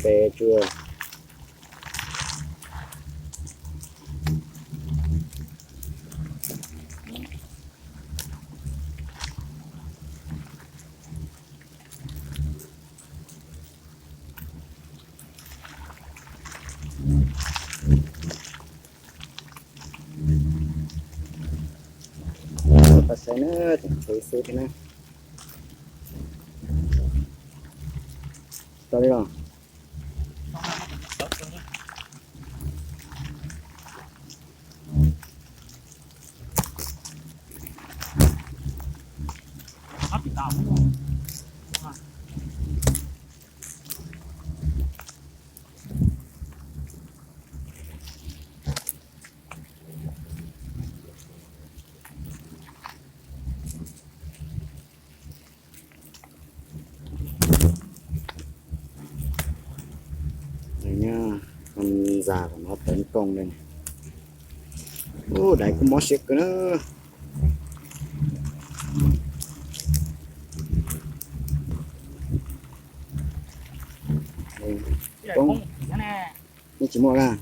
Bè chưa. Pasal ni, saya kena. Tadi lah. Nha, con già của nó tấn công đây này. Ô, đấy có món xịt nữa. Con nó chỉ mua ra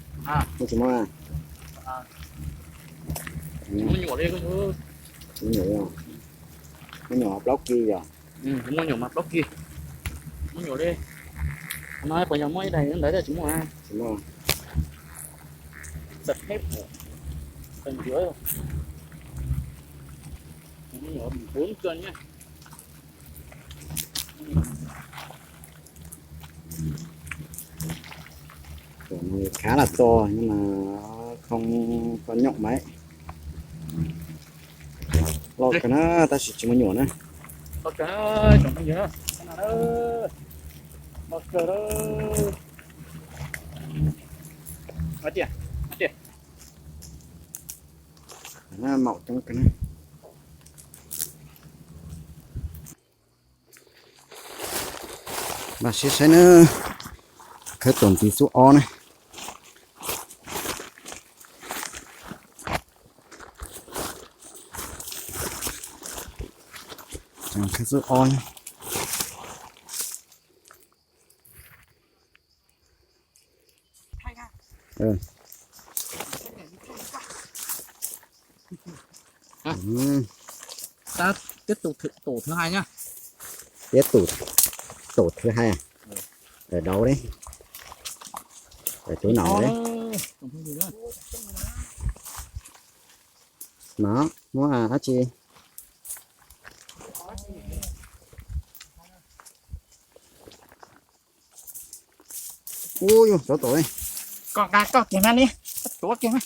nó chỉ mua ra nó nhỏ đi con ơi, nó nhỏ không, nó nhỏ block kia rồi. nó nhỏ mặt block kia, nó nhỏ đi nói bây giờ mới đây đến đấy là chúng mua Chỉ mua giật hết phần dưới rồi, nó nhỏ 4 cân nhá. Khá là to nhưng mà nó không có nhộng mấy. Lọt cái nó ta chỉ mua nhỏ nữa. Lọt cái ơi, chồng cái gì nữa? Cái nào đó? Lọt cái đó. Mất chưa? Mất chưa? Nó mọc trong cái này. Bà sẽ thấy nó cái tổn tí số o này. Cái số o này. Ta tiếp tục tổ thứ hai nhá. Tiếp tục tổ thứ hai à? Ở đâu đấy? Ở chỗ nào đấy? Nó mua à chị? Ui, chỗ tuổi. Có tiền ăn đi. Tổ tiền ăn.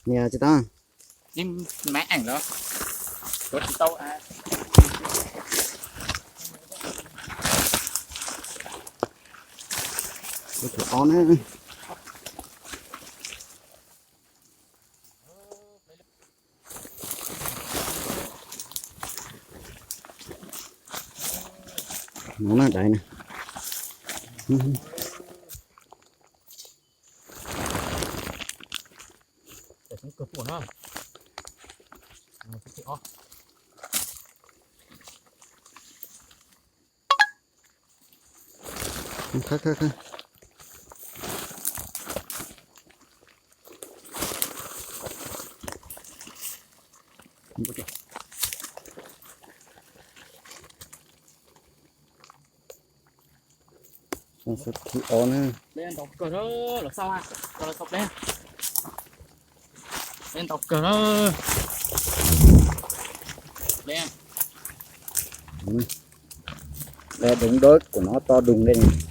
Nhà chị ta. Nhưng mẹ ảnh đó. Tổ chị tao à. Cái chỗ on ấy. Nó là đây nè. Để xuống cửa của nó. Khắc. Nó sẽ thử on á. Lên tộc cờ đó là sao à? Rồi tộc lên. Lên tộc cờ đó. Lên. Đây đúng đốt của nó to đùng đây này.